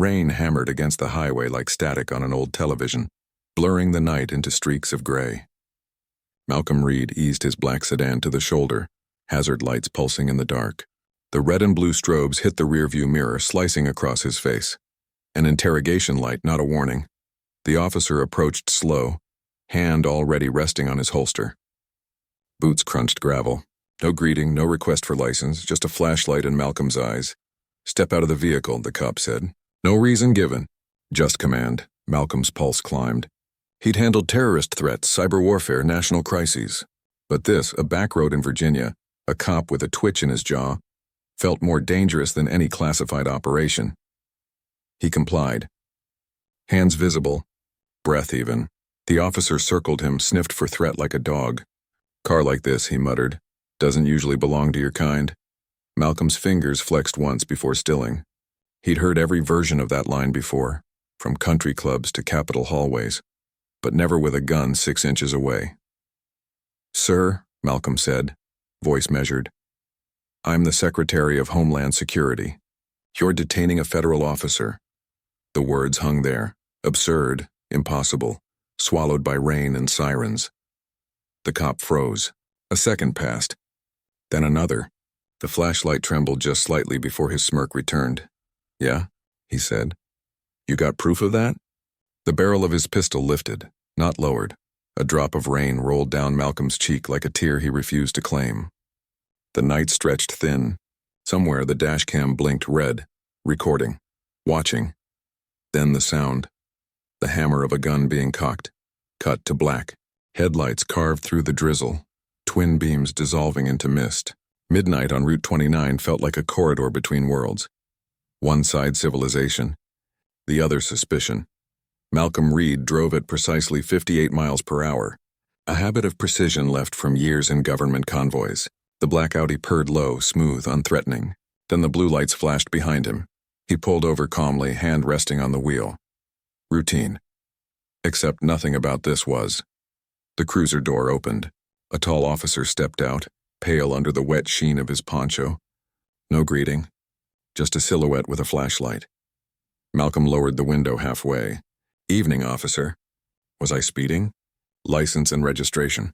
Rain hammered against the highway like static on an old television, blurring the night into streaks of gray. Malcolm Reed eased his black sedan to the shoulder, hazard lights pulsing in the dark. The red and blue strobes hit the rearview mirror, slicing across his face. An interrogation light, not a warning. The officer approached slow, hand already resting on his holster. Boots crunched gravel. No greeting, no request for license, just a flashlight in Malcolm's eyes. "Step out of the vehicle," the cop said. No reason given. Just command. Malcolm's pulse climbed. He'd handled terrorist threats, cyber warfare, national crises. But this, a back road in Virginia, a cop with a twitch in his jaw, felt more dangerous than any classified operation. He complied. Hands visible, breath even. The officer circled him, sniffed for threat like a dog. "Car like this," he muttered, "doesn't usually belong to your kind." Malcolm's fingers flexed once before stilling. He'd heard every version of that line before, from country clubs to Capitol hallways, but never with a gun 6 inches away. "Sir," Malcolm said, voice measured, "I'm the Secretary of Homeland Security. You're detaining a federal officer." The words hung there, absurd, impossible, swallowed by rain and sirens. The cop froze. A second passed. Then another. The flashlight trembled just slightly before his smirk returned. "Yeah?" he said. "You got proof of that?" The barrel of his pistol lifted, not lowered. A drop of rain rolled down Malcolm's cheek like a tear he refused to claim. The night stretched thin. Somewhere the dashcam blinked red, recording, watching. Then the sound. The hammer of a gun being cocked, cut to black. Headlights carved through the drizzle, twin beams dissolving into mist. Midnight on Route 29 felt like a corridor between worlds. One side civilization, the other suspicion. Malcolm Reed drove at precisely 58 miles per hour, a habit of precision left from years in government convoys. The black Audi purred low, smooth, unthreatening. Then the blue lights flashed behind him. He pulled over calmly, hand resting on the wheel. Routine. Except nothing about this was. The cruiser door opened. A tall officer stepped out, pale under the wet sheen of his poncho. No greeting, just a silhouette with a flashlight. Malcolm lowered the window halfway. "Evening, officer." Was I speeding? "License and registration."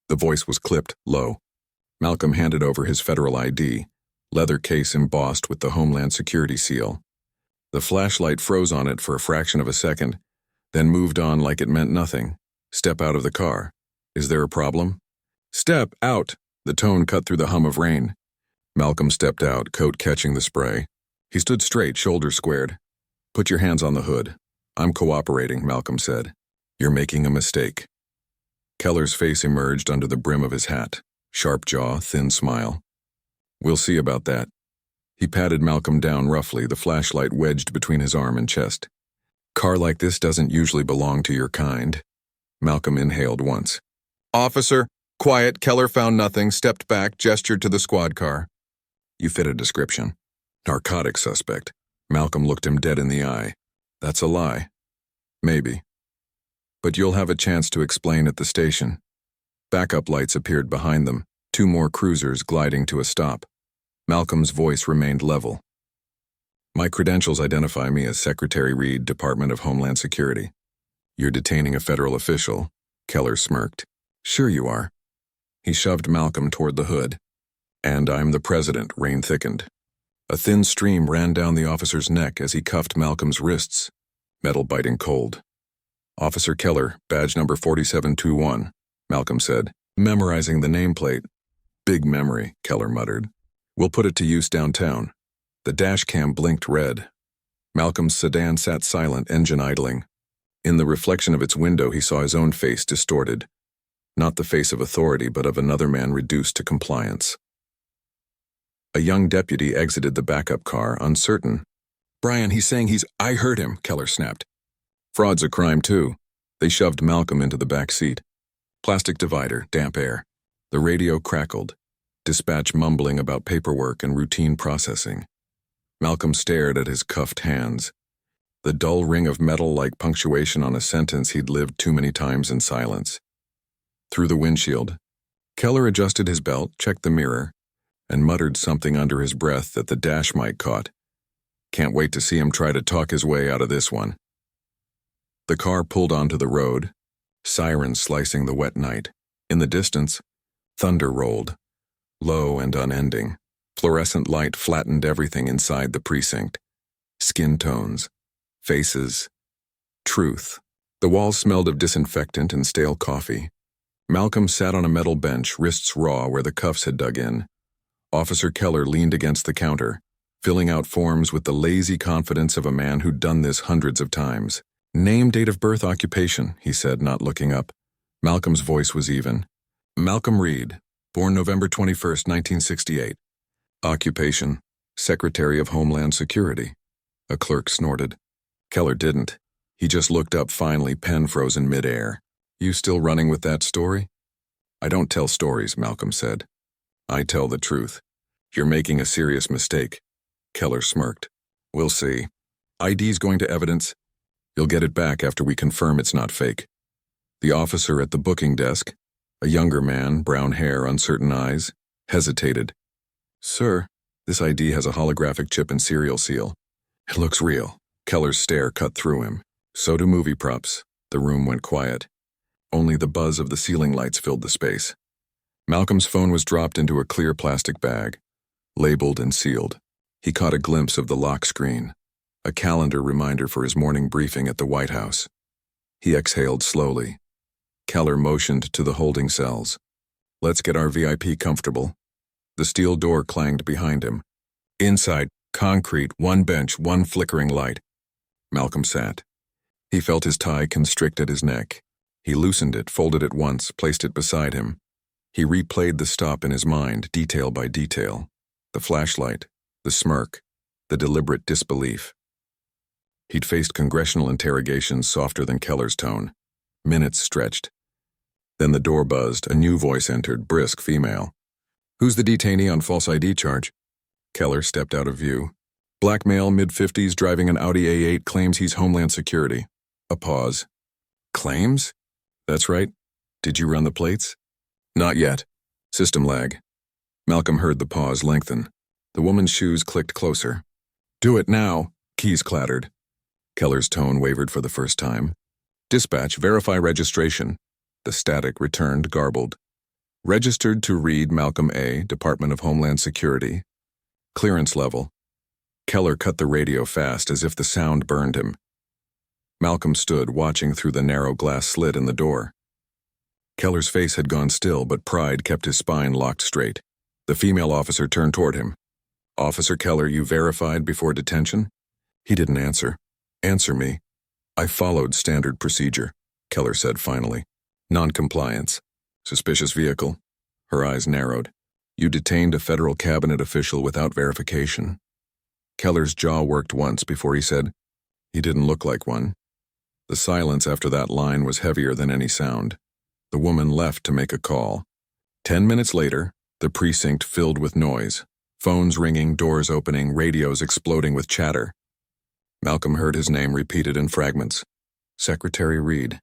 The voice was clipped, low. Malcolm handed over his federal ID, leather case embossed with the Homeland Security seal. The flashlight froze on it for a fraction of a second, then moved on like it meant nothing. "Step out of the car. Is there a problem?" "Step out!" The tone cut through the hum of rain. Malcolm stepped out, coat catching the spray. He stood straight, shoulders squared. "Put your hands on the hood." "I'm cooperating," Malcolm said. "You're making a mistake." Keller's face emerged under the brim of his hat. Sharp jaw, thin smile. "We'll see about that." He patted Malcolm down roughly, the flashlight wedged between his arm and chest. "Car like this doesn't usually belong to your kind." Malcolm inhaled once. "Officer, quiet." Keller found nothing, stepped back, gestured to the squad car. "You fit a description." "Narcotic suspect." Malcolm looked him dead in the eye. "That's a lie." "Maybe. But you'll have a chance to explain at the station." Backup lights appeared behind them, 2 more cruisers gliding to a stop. Malcolm's voice remained level. "My credentials identify me as Secretary Reed, Department of Homeland Security." "You're detaining a federal official," Keller smirked. "Sure you are." He shoved Malcolm toward the hood. "And I'm the president." Rain thickened. A thin stream ran down the officer's neck as he cuffed Malcolm's wrists, metal biting cold. "Officer Keller, badge number 4721, Malcolm said, memorizing the nameplate. "Big memory," Keller muttered. "We'll put it to use downtown." The dash cam blinked red. Malcolm's sedan sat silent, engine idling. In the reflection of its window, he saw his own face distorted. Not the face of authority, but of another man reduced to compliance. A young deputy exited the backup car, uncertain. "Brian, he's saying I heard him," Keller snapped. "Fraud's a crime, too." They shoved Malcolm into the back seat. Plastic divider, damp air. The radio crackled, dispatch mumbling about paperwork and routine processing. Malcolm stared at his cuffed hands. The dull ring of metal like punctuation on a sentence he'd lived too many times in silence. Through the windshield, Keller adjusted his belt, checked the mirror, and muttered something under his breath that the dash mic caught. Can't wait to see him try to talk his way out of this one. The car pulled onto the road, sirens slicing the wet night. In the distance, thunder rolled, low and unending. Fluorescent light flattened everything inside the precinct. Skin tones, faces, truth. The walls smelled of disinfectant and stale coffee. Malcolm sat on a metal bench, wrists raw where the cuffs had dug in. Officer Keller leaned against the counter, filling out forms with the lazy confidence of a man who'd done this hundreds of times. Name, date of birth, occupation, he said, not looking up. Malcolm's voice was even. Malcolm Reed, born November 21st, 1968. Occupation, Secretary of Homeland Security. A clerk snorted. Keller didn't. He just looked up finally, pen frozen midair. You still running with that story? I don't tell stories, Malcolm said. I tell the truth. You're making a serious mistake. Keller smirked. We'll see. ID's going to evidence. You'll get it back after we confirm it's not fake. The officer at the booking desk, a younger man, brown hair, uncertain eyes, hesitated. Sir, this ID has a holographic chip and serial seal. It looks real. Keller's stare cut through him. So do movie props. The room went quiet. Only the buzz of the ceiling lights filled the space. Malcolm's phone was dropped into a clear plastic bag, labeled and sealed. He caught a glimpse of the lock screen, a calendar reminder for his morning briefing at the White House. He exhaled slowly. Keller motioned to the holding cells. Let's get our VIP comfortable. The steel door clanged behind him. Inside, concrete, one bench, one flickering light. Malcolm sat. He felt his tie constrict at his neck. He loosened it, folded it once, placed it beside him. He replayed the stop in his mind, detail by detail. The flashlight, the smirk, the deliberate disbelief. He'd faced congressional interrogations softer than Keller's tone. Minutes stretched. Then the door buzzed, a new voice entered, brisk, female. Who's the detainee on false ID charge? Keller stepped out of view. Black male, mid-50s, driving an Audi A8, claims he's Homeland Security. A pause. Claims? That's right. Did you run the plates? Not yet. System lag. Malcolm heard the pause lengthen. The woman's shoes clicked closer. Do it now. Keys clattered. Keller's tone wavered for the first time. Dispatch, verify registration. The static returned, garbled. Registered to Reed Malcolm A., Department of Homeland Security. Clearance level. Keller cut the radio fast as if the sound burned him. Malcolm stood, watching through the narrow glass slit in the door. Keller's face had gone still, but pride kept his spine locked straight. The female officer turned toward him. Officer Keller, you verified before detention? He didn't answer. Answer me. I followed standard procedure, Keller said finally. Non-compliance. Suspicious vehicle. Her eyes narrowed. You detained a federal cabinet official without verification. Keller's jaw worked once before he said, he didn't look like one. The silence after that line was heavier than any sound. The woman left to make a call. 10 minutes later, the precinct filled with noise. Phones ringing, doors opening, radios exploding with chatter. Malcolm heard his name repeated in fragments. Secretary Reed.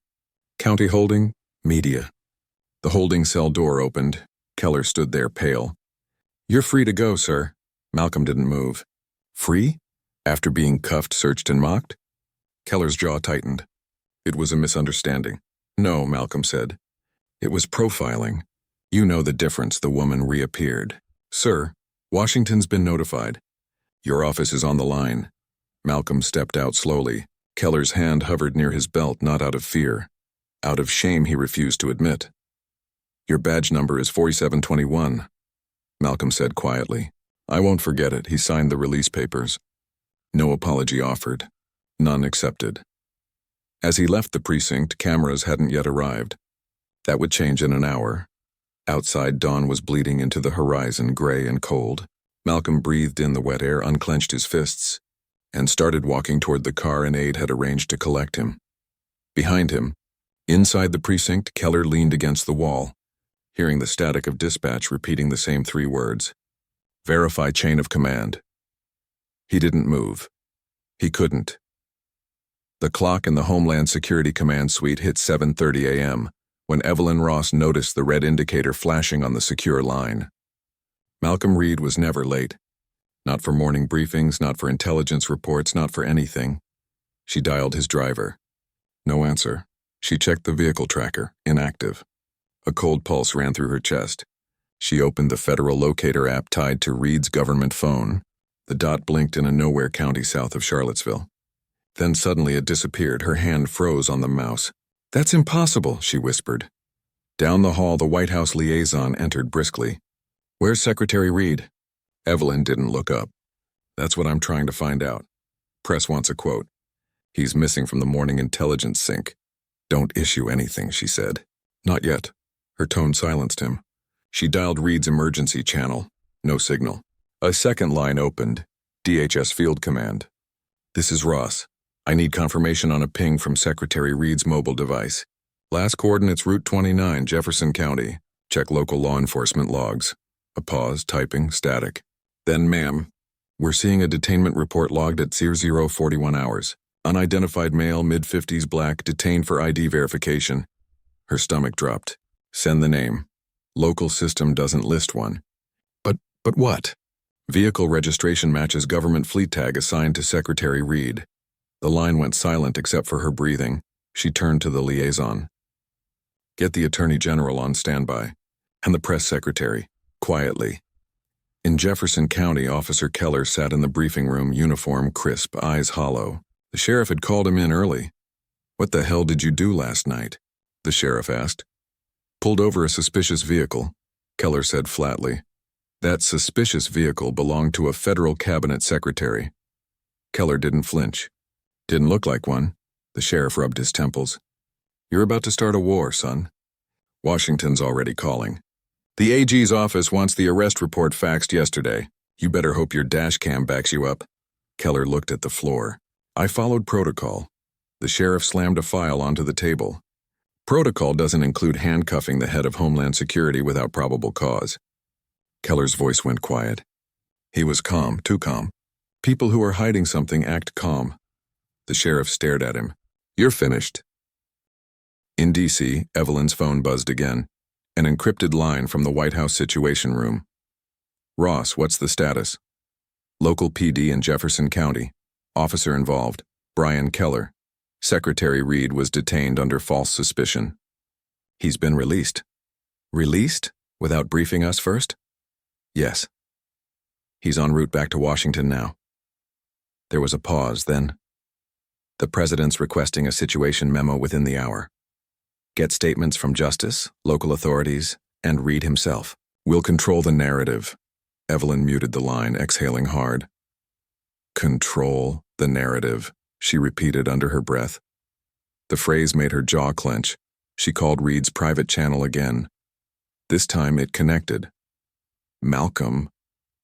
County holding, media. The holding cell door opened. Keller stood there, pale. You're free to go, sir. Malcolm didn't move. Free? After being cuffed, searched, and mocked? Keller's jaw tightened. It was a misunderstanding. No, Malcolm said. It was profiling. You know the difference, the woman reappeared. Sir, Washington's been notified. Your office is on the line. Malcolm stepped out slowly. Keller's hand hovered near his belt, not out of fear. Out of shame, he refused to admit. Your badge number is 4721. Malcolm said quietly. I won't forget it. He signed the release papers. No apology offered. None accepted. As he left the precinct, cameras hadn't yet arrived. That would change in an hour. Outside, dawn was bleeding into the horizon, gray and cold. Malcolm breathed in the wet air, unclenched his fists, and started walking toward the car an aide had arranged to collect him. Behind him, inside the precinct, Keller leaned against the wall, hearing the static of dispatch repeating the same 3 words. Verify chain of command. He didn't move. He couldn't. The clock in the Homeland Security Command Suite hit 7:30 a.m. when Evelyn Ross noticed the red indicator flashing on the secure line. Malcolm Reed was never late. Not for morning briefings, not for intelligence reports, not for anything. She dialed his driver. No answer. She checked the vehicle tracker, inactive. A cold pulse ran through her chest. She opened the federal locator app tied to Reed's government phone. The dot blinked in a nowhere county south of Charlottesville. Then suddenly it disappeared. Her hand froze on the mouse. "That's impossible," she whispered. Down the hall, the White House liaison entered briskly. "Where's Secretary Reed?" Evelyn didn't look up. "That's what I'm trying to find out. Press wants a quote. He's missing from the morning intelligence sync." "Don't issue anything," she said. "Not yet." Her tone silenced him. She dialed Reed's emergency channel. No signal. A second line opened. DHS Field Command. "This is Ross. I need confirmation on a ping from Secretary Reed's mobile device. Last coordinates Route 29, Jefferson County. Check local law enforcement logs." A pause, typing, static. Then, "Ma'am, we're seeing a detainment report logged at 0041 hours. Unidentified male, mid-50s, black, detained for ID verification." Her stomach dropped. "Send the name. Local system doesn't list one." But what?" "Vehicle registration matches government fleet tag assigned to Secretary Reed." The line went silent except for her breathing. She turned to the liaison. "Get the Attorney General on standby. And the press secretary." Quietly. In Jefferson County, Officer Keller sat in the briefing room, uniform crisp, eyes hollow. The sheriff had called him in early. "What the hell did you do last night?" the sheriff asked. "Pulled over a suspicious vehicle," Keller said flatly. That suspicious vehicle belonged to a federal cabinet secretary. Keller didn't flinch. "Didn't look like one." The sheriff rubbed his temples. "You're about to start a war, son. Washington's already calling. The AG's office wants the arrest report faxed yesterday. You better hope your dash cam backs you up." Keller looked at the floor. "I followed protocol." The sheriff slammed a file onto the table. "Protocol doesn't include handcuffing the head of Homeland Security without probable cause." Keller's voice went quiet. He was calm, too calm. People who are hiding something act calm. The sheriff stared at him. "You're finished." In D.C., Evelyn's phone buzzed again. An encrypted line from the White House Situation Room. "Ross, what's the status?" "Local PD in Jefferson County. Officer involved, Brian Keller. Secretary Reed was detained under false suspicion." "He's been released." "Released? Without briefing us first?" "Yes." "He's en route back to Washington now." There was a pause, then, "The president's requesting a situation memo within the hour. Get statements from justice, local authorities, and Reed himself. We'll control the narrative." Evelyn muted the line, exhaling hard. "Control the narrative," she repeated under her breath. The phrase made her jaw clench. She called Reed's private channel again. This time it connected. "Malcolm."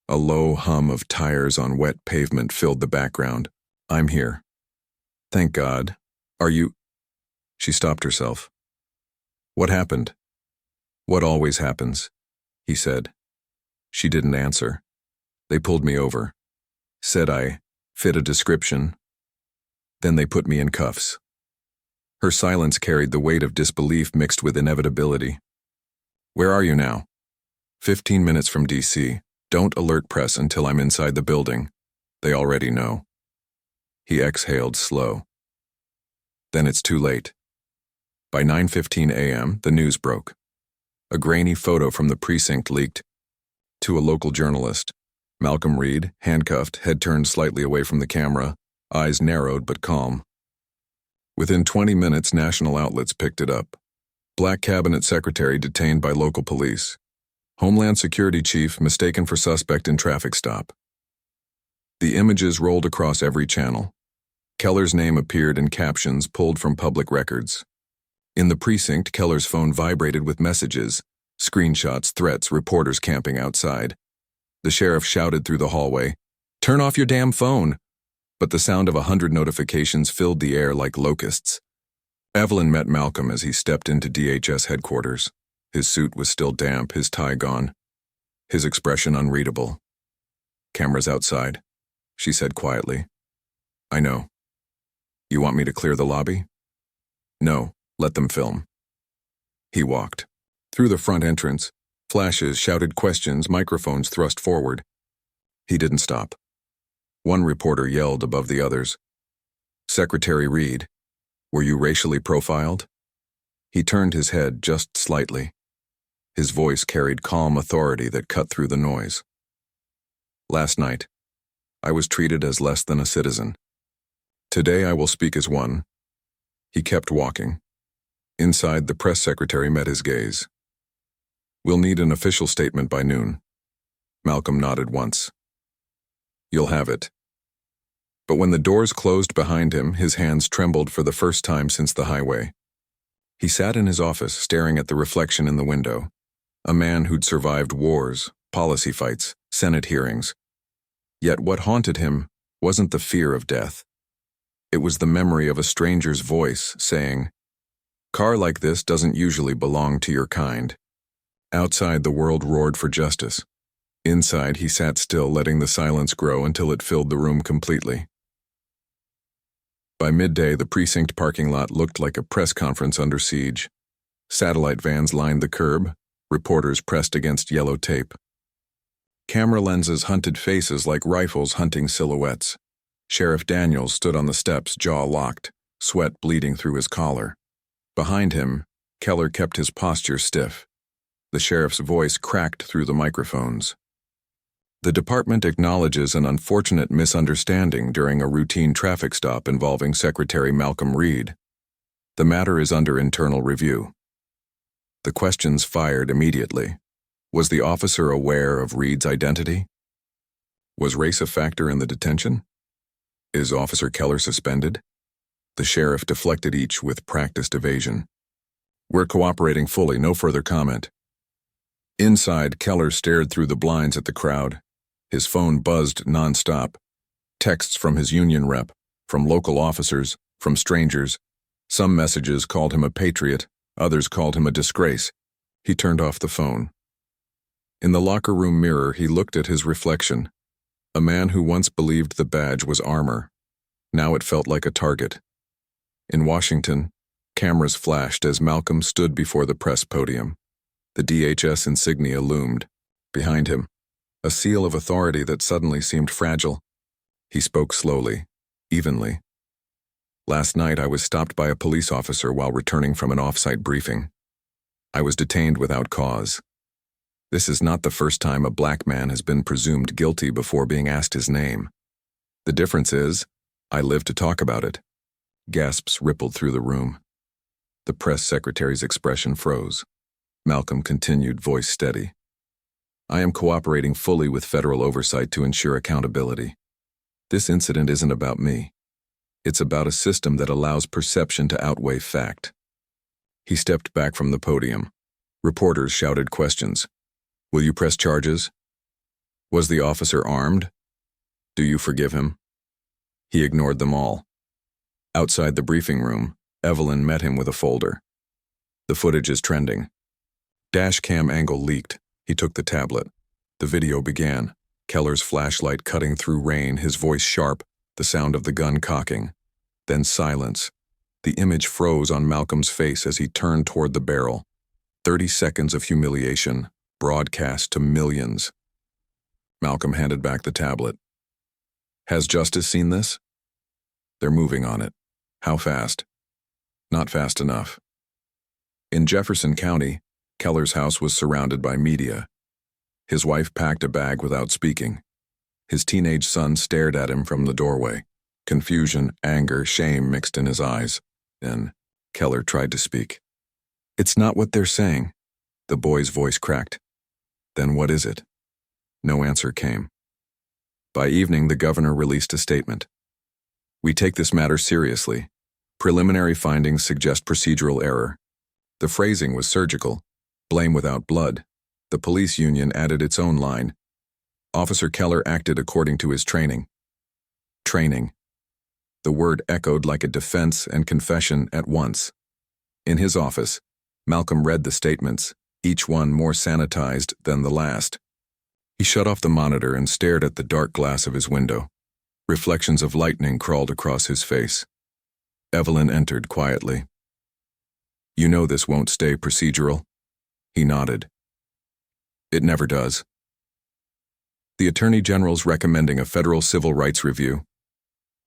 A low hum of tires on wet pavement filled the background. "I'm here." "Thank God. Are you—" She stopped herself. "What happened?" "What always happens," he said. She didn't answer. "They pulled me over. Said I fit a description. Then they put me in cuffs." Her silence carried the weight of disbelief mixed with inevitability. "Where are you now?" 15 minutes from D.C. Don't alert press until I'm inside the building. They already know." He exhaled slow. "Then it's too late." By 9:15 a.m., the news broke. A grainy photo from the precinct leaked to a local journalist. Malcolm Reed, handcuffed, head turned slightly away from the camera, eyes narrowed but calm. Within 20 minutes, national outlets picked it up. Black cabinet secretary detained by local police. Homeland Security chief mistaken for suspect in traffic stop. The images rolled across every channel. Keller's name appeared in captions pulled from public records. In the precinct, Keller's phone vibrated with messages, screenshots, threats, reporters camping outside. The sheriff shouted through the hallway, "Turn off your damn phone!" But the sound of 100 notifications filled the air like locusts. Evelyn met Malcolm as he stepped into DHS headquarters. His suit was still damp, his tie gone. His expression unreadable. "Cameras outside," she said quietly. "I know. You want me to clear the lobby?" "No, let them film." He walked. Through the front entrance, flashes, shouted questions, microphones thrust forward. He didn't stop. One reporter yelled above the others, "Secretary Reed, were you racially profiled?" He turned his head just slightly. His voice carried calm authority that cut through the noise. "Last night, I was treated as less than a citizen. Today I will speak as one." He kept walking. Inside, the press secretary met his gaze. "We'll need an official statement by noon." Malcolm nodded once. "You'll have it." But when the doors closed behind him, his hands trembled for the first time since the highway. He sat in his office, staring at the reflection in the window. A man who'd survived wars, policy fights, Senate hearings. Yet what haunted him wasn't the fear of death. It was the memory of a stranger's voice saying, "Car like this doesn't usually belong to your kind." Outside, the world roared for justice. Inside, he sat still, letting the silence grow until it filled the room completely. By midday, the precinct parking lot looked like a press conference under siege. Satellite vans lined the curb, reporters pressed against yellow tape. Camera lenses hunted faces like rifles hunting silhouettes. Sheriff Daniels stood on the steps, jaw locked, sweat bleeding through his collar. Behind him, Keller kept his posture stiff. The sheriff's voice cracked through the microphones. "The department acknowledges an unfortunate misunderstanding during a routine traffic stop involving Secretary Malcolm Reed. The matter is under internal review." The questions fired immediately. Was the officer aware of Reed's identity? Was race a factor in the detention? Is Officer Keller suspended? The sheriff deflected each with practiced evasion. "We're cooperating fully, no further comment." Inside, Keller stared through the blinds at the crowd. His phone buzzed nonstop. Texts from his union rep, from local officers, from strangers. Some messages called him a patriot, others called him a disgrace. He turned off the phone. In the locker room mirror, he looked at his reflection. A man who once believed the badge was armor. Now it felt like a target. In Washington, cameras flashed as Malcolm stood before the press podium. The DHS insignia loomed. Behind him, a seal of authority that suddenly seemed fragile. He spoke slowly, evenly. "Last night I was stopped by a police officer while returning from an off-site briefing. I was detained without cause. This is not the first time a black man has been presumed guilty before being asked his name. The difference is, I live to talk about it." Gasps rippled through the room. The press secretary's expression froze. Malcolm continued, voice steady. "I am cooperating fully with federal oversight to ensure accountability. This incident isn't about me. It's about a system that allows perception to outweigh fact." He stepped back from the podium. Reporters shouted questions. "Will you press charges? Was the officer armed? Do you forgive him?" He ignored them all. Outside the briefing room, Evelyn met him with a folder. "The footage is trending." Dash cam angle leaked. He took the tablet. The video began. Keller's flashlight cutting through rain, his voice sharp, the sound of the gun cocking. Then silence. The image froze on Malcolm's face as he turned toward the barrel. 30 seconds of humiliation, broadcast to millions. Malcolm handed back the tablet. "Has justice seen this?" "They're moving on it." "How fast?" "Not fast enough." In Jefferson County, Keller's house was surrounded by media. His wife packed a bag without speaking. His teenage son stared at him from the doorway. Confusion, anger, shame mixed in his eyes. Then Keller tried to speak. "It's not what they're saying." The boy's voice cracked. "Then what is it?" No answer came. By evening, the governor released a statement. "We take this matter seriously. Preliminary findings suggest procedural error." The phrasing was surgical. Blame without blood. The police union added its own line. Officer Keller acted according to his training. Training. The word echoed like a defense and confession at once. In his office, Malcolm read the statements, each one more sanitized than the last. He shut off the monitor and stared at the dark glass of his window. Reflections of lightning crawled across his face. Evelyn entered quietly. "You know this won't stay procedural?" He nodded. "It never does." The Attorney General's recommending a federal civil rights review.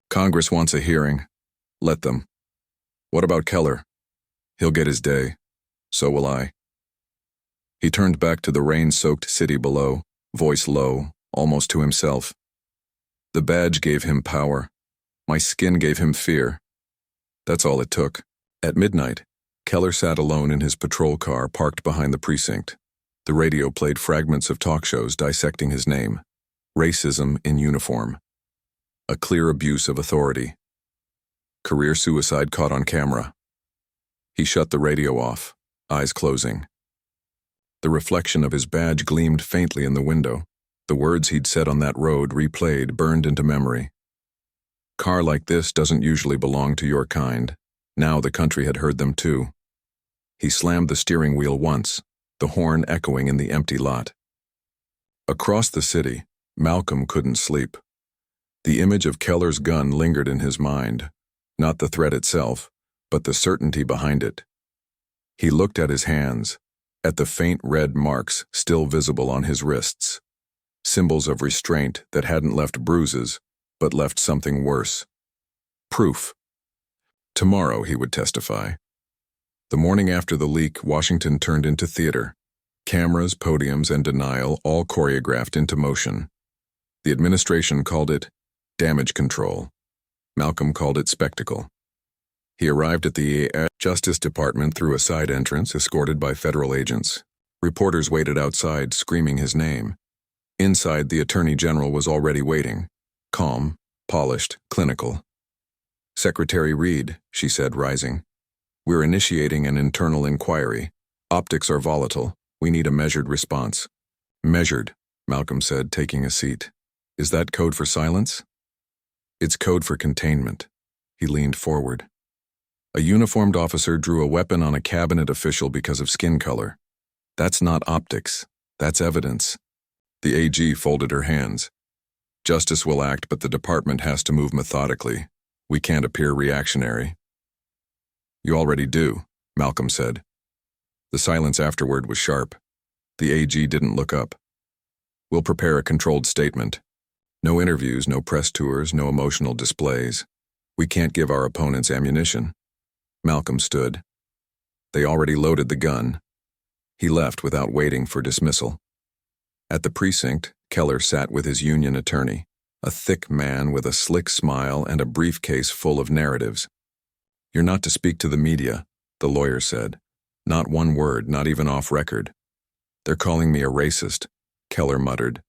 Congress wants a hearing. Let them. What about Keller? He'll get his day. So will I. He turned back to the rain-soaked city below, voice low, almost to himself. The badge gave him power. My skin gave him fear. That's all it took. At midnight, Keller sat alone in his patrol car parked behind the precinct. The radio played fragments of talk shows dissecting his name. Racism in uniform. A clear abuse of authority. Career suicide caught on camera. He shut the radio off, eyes closing. The reflection of his badge gleamed faintly in the window. The words he'd said on that road, replayed, burned into memory. Car like this doesn't usually belong to your kind. Now the country had heard them too. He slammed the steering wheel once, the horn echoing in the empty lot. Across the city, Malcolm couldn't sleep. The image of Keller's gun lingered in his mind, not the threat itself, but the certainty behind it. He looked at his hands, at the faint red marks still visible on his wrists. Symbols of restraint that hadn't left bruises, but left something worse. Proof. Tomorrow he would testify. The morning after the leak, Washington turned into theater. Cameras, podiums, and denial all choreographed into motion. The administration called it damage control. Malcolm called it spectacle. He arrived at the Justice Department through a side entrance escorted by federal agents. Reporters waited outside, screaming his name. Inside, the Attorney General was already waiting, calm, polished, clinical. Secretary Reed, she said, rising. We're initiating an internal inquiry. Optics are volatile. We need a measured response. Measured, Malcolm said, taking a seat. Is that code for silence? It's code for containment. He leaned forward. A uniformed officer drew a weapon on a cabinet official because of skin color. That's not optics. That's evidence. The AG folded her hands. Justice will act, but the department has to move methodically. We can't appear reactionary. You already do, Malcolm said. The silence afterward was sharp. The AG didn't look up. We'll prepare a controlled statement. No interviews, no press tours, no emotional displays. We can't give our opponents ammunition. Malcolm stood. They already loaded the gun. He left without waiting for dismissal. At the precinct, Keller sat with his union attorney, a thick man with a slick smile and a briefcase full of narratives. You're not to speak to the media, the lawyer said. Not one word, not even off record. They're calling me a racist, Keller muttered.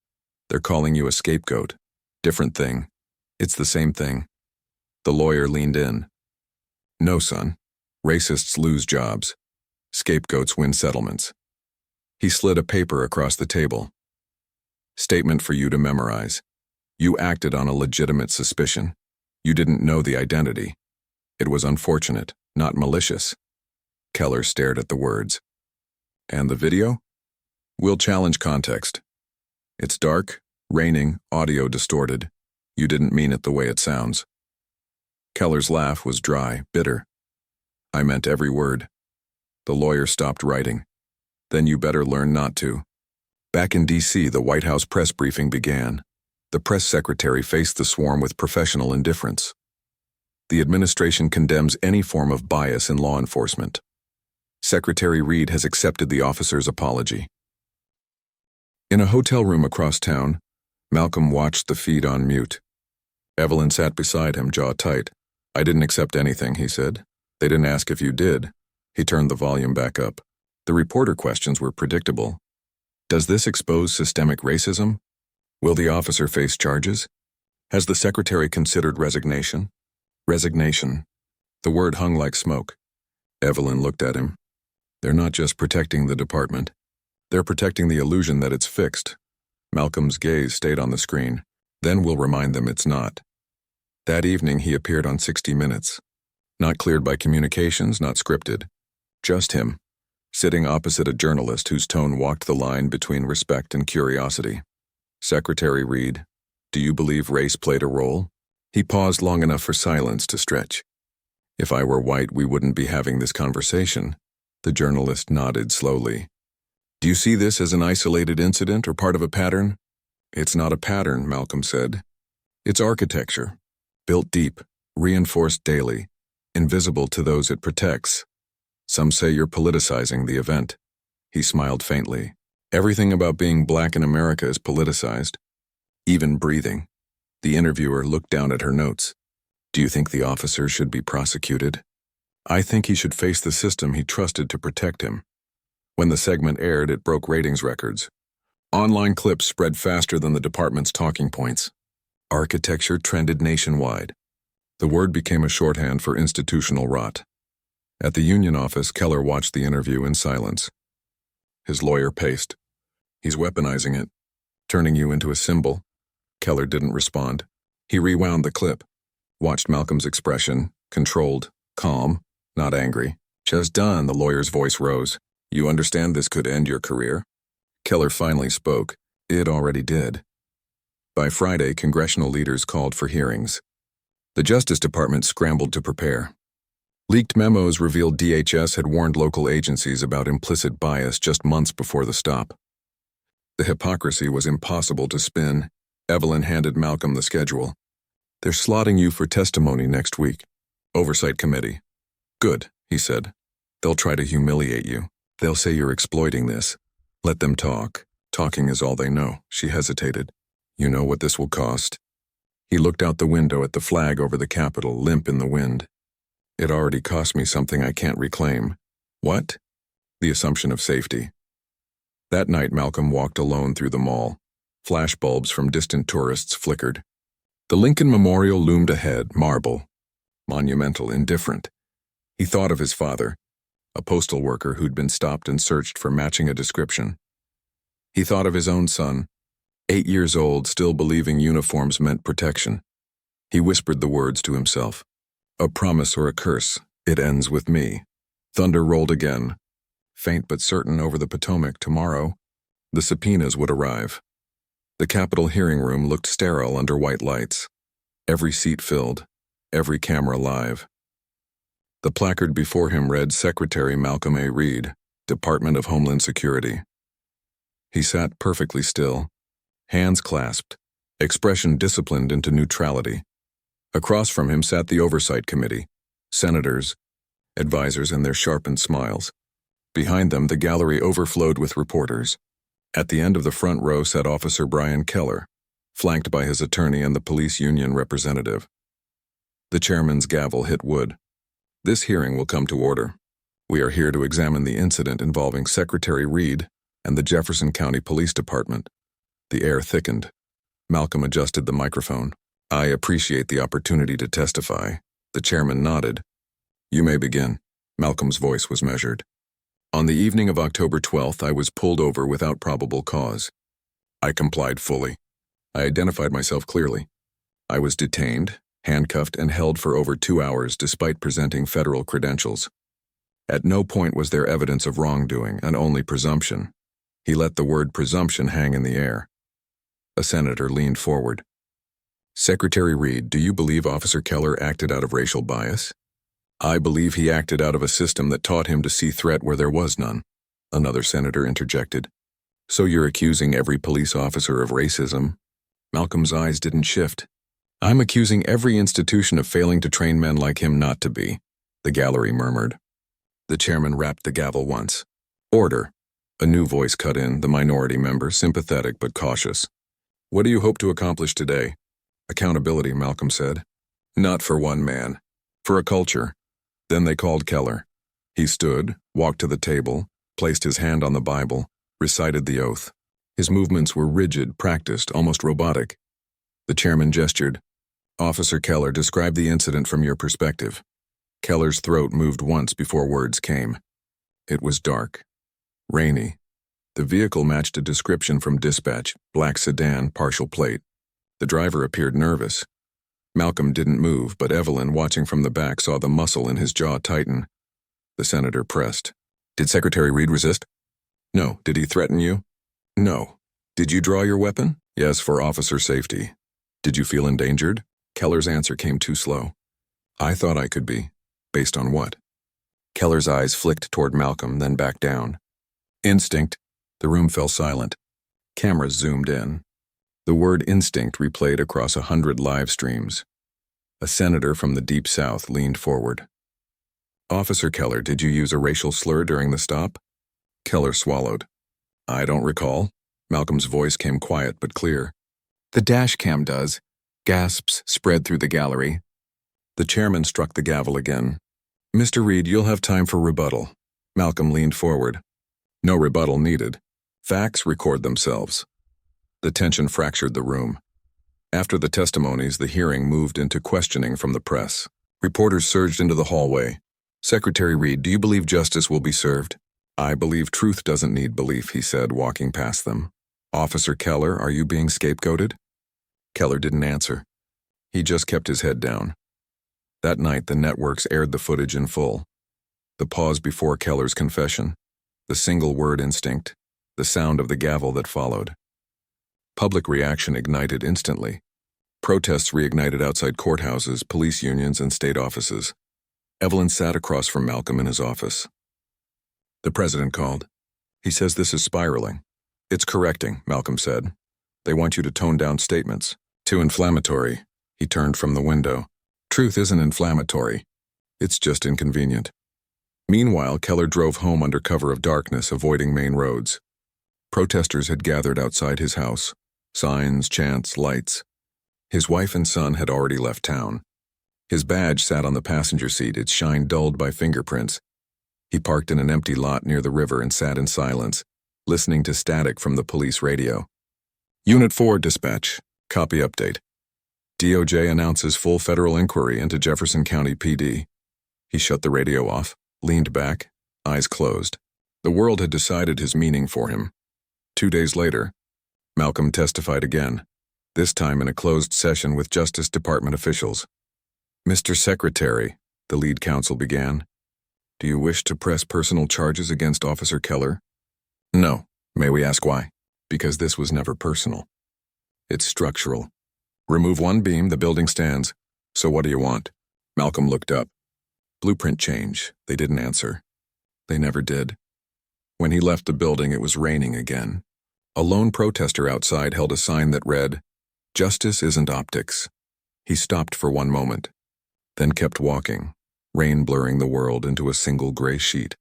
They're calling you a scapegoat. Different thing. It's the same thing. The lawyer leaned in. No, son. Racists lose jobs. Scapegoats win settlements. He slid a paper across the table. Statement for you to memorize. You acted on a legitimate suspicion. You didn't know the identity. It was unfortunate, not malicious. Keller stared at the words. And the video? We'll challenge context. It's dark, raining, audio distorted. You didn't mean it the way it sounds. Keller's laugh was dry, bitter. I meant every word. The lawyer stopped writing. Then you better learn not to. Back in D.C., the White House press briefing began. The press secretary faced the swarm with professional indifference. The administration condemns any form of bias in law enforcement. Secretary Reed has accepted the officer's apology. In a hotel room across town, Malcolm watched the feed on mute. Evelyn sat beside him, jaw tight. I didn't accept anything, he said. They didn't ask if you did. He turned the volume back up. The reporter questions were predictable. Does this expose systemic racism? Will the officer face charges? Has the secretary considered resignation? Resignation. The word hung like smoke. Evelyn looked at him. They're not just protecting the department. They're protecting the illusion that it's fixed. Malcolm's gaze stayed on the screen. Then we'll remind them it's not. That evening he appeared on 60 Minutes. Not cleared by communications, not scripted. Just him, sitting opposite a journalist whose tone walked the line between respect and curiosity. Secretary Reed, do you believe race played a role? He paused long enough for silence to stretch. If I were white, we wouldn't be having this conversation. The journalist nodded slowly. Do you see this as an isolated incident or part of a pattern? It's not a pattern, Malcolm said. It's architecture, built deep, reinforced daily, invisible to those it protects. Some say you're politicizing the event. He smiled faintly. Everything about being black in America is politicized. Even breathing. The interviewer looked down at her notes. Do you think the officer should be prosecuted? I think he should face the system he trusted to protect him. When the segment aired, it broke ratings records. Online clips spread faster than the department's talking points. Architecture trended nationwide. The word became a shorthand for institutional rot. At the union office, Keller watched the interview in silence. His lawyer paced. He's weaponizing it, turning you into a symbol. Keller didn't respond. He rewound the clip, watched Malcolm's expression, controlled, calm, not angry. Just done, the lawyer's voice rose. You understand this could end your career? Keller finally spoke. It already did. By Friday, congressional leaders called for hearings. The Justice Department scrambled to prepare. Leaked memos revealed DHS had warned local agencies about implicit bias just months before the stop. The hypocrisy was impossible to spin. Evelyn handed Malcolm the schedule. They're slotting you for testimony next week. Oversight Committee. Good, he said. They'll try to humiliate you. They'll say you're exploiting this. Let them talk. Talking is all they know. She hesitated. You know what this will cost? He looked out the window at the flag over the Capitol, limp in the wind. It already cost me something I can't reclaim. What? The assumption of safety. That night, Malcolm walked alone through the mall. Flashbulbs from distant tourists flickered. The Lincoln Memorial loomed ahead, marble. Monumental, indifferent. He thought of his father, a postal worker who'd been stopped and searched for matching a description. He thought of his own son, 8 years old, still believing uniforms meant protection. He whispered the words to himself. A promise or a curse, it ends with me. Thunder rolled again. Faint but certain over the Potomac tomorrow, the subpoenas would arrive. The Capitol hearing room looked sterile under white lights. Every seat filled, every camera live. The placard before him read Secretary Malcolm A. Reed, Department of Homeland Security. He sat perfectly still, hands clasped, expression disciplined into neutrality. Across from him sat the Oversight Committee, senators, advisors and their sharpened smiles. Behind them, the gallery overflowed with reporters. At the end of the front row sat Officer Brian Keller, flanked by his attorney and the police union representative. The chairman's gavel hit wood. This hearing will come to order. We are here to examine the incident involving Secretary Reed and the Jefferson County Police Department. The air thickened. Malcolm adjusted the microphone. I appreciate the opportunity to testify. The chairman nodded. You may begin. Malcolm's voice was measured. On the evening of October 12th, I was pulled over without probable cause. I complied fully. I identified myself clearly. I was detained, handcuffed, and held for over 2 hours despite presenting federal credentials. At no point was there evidence of wrongdoing, and only presumption. He let the word presumption hang in the air. A senator leaned forward. Secretary Reed, do you believe Officer Keller acted out of racial bias? I believe he acted out of a system that taught him to see threat where there was none. Another senator interjected. So you're accusing every police officer of racism? Malcolm's eyes didn't shift. I'm accusing every institution of failing to train men like him not to be, the gallery murmured. The chairman rapped the gavel once. Order. A new voice cut in, the minority member, sympathetic but cautious. What do you hope to accomplish today? Accountability, Malcolm said. Not for one man. For a culture. Then they called Keller. He stood, walked to the table, placed his hand on the Bible, recited the oath. His movements were rigid, practiced, almost robotic. The chairman gestured. Officer Keller, describe the incident from your perspective. Keller's throat moved once before words came. It was dark. Rainy. The vehicle matched a description from dispatch, black sedan, partial plate. The driver appeared nervous. Malcolm didn't move, but Evelyn, watching from the back, saw the muscle in his jaw tighten. The senator pressed. Did Secretary Reed resist? No. Did he threaten you? No. Did you draw your weapon? Yes, for officer safety. Did you feel endangered? Keller's answer came too slow. I thought I could be. Based on what? Keller's eyes flicked toward Malcolm, then back down. Instinct. The room fell silent. Cameras zoomed in. The word instinct replayed across 100 live streams. A senator from the Deep South leaned forward. Officer Keller, did you use a racial slur during the stop? Keller swallowed. I don't recall. Malcolm's voice came quiet but clear. The dash cam does. Gasps spread through the gallery. The chairman struck the gavel again. Mr. Reed, you'll have time for rebuttal. Malcolm leaned forward. No rebuttal needed. Facts record themselves. The tension fractured the room. After the testimonies, the hearing moved into questioning from the press. Reporters surged into the hallway. Secretary Reed, do you believe justice will be served? I believe truth doesn't need belief, he said, walking past them. Officer Keller, are you being scapegoated? Keller didn't answer. He just kept his head down. That night, the networks aired the footage in full. The pause before Keller's confession. The single-word instinct. The sound of the gavel that followed. Public reaction ignited instantly. Protests reignited outside courthouses, police unions, and state offices. Evelyn sat across from Malcolm in his office. The president called. He says this is spiraling. It's correcting, Malcolm said. They want you to tone down statements. Too inflammatory. He turned from the window. Truth isn't inflammatory. It's just inconvenient. Meanwhile, Keller drove home under cover of darkness, avoiding main roads. Protesters had gathered outside his house. Signs, chants, lights. His wife and son had already left town. His badge sat on the passenger seat, its shine dulled by fingerprints. He parked in an empty lot near the river and sat in silence, listening to static from the police radio. Unit 4 dispatch. Copy update. DOJ announces full federal inquiry into Jefferson County PD. He shut the radio off, leaned back, eyes closed. The world had decided his meaning for him. 2 days later, Malcolm testified again, this time in a closed session with Justice Department officials. Mr. Secretary, the lead counsel began, do you wish to press personal charges against Officer Keller? No. May we ask why? Because this was never personal. It's structural. Remove one beam, the building stands. So what do you want? Malcolm looked up. Blueprint change. They didn't answer. They never did. When he left the building, it was raining again. A lone protester outside held a sign that read, Justice isn't optics. He stopped for one moment, then kept walking, rain blurring the world into a single gray sheet.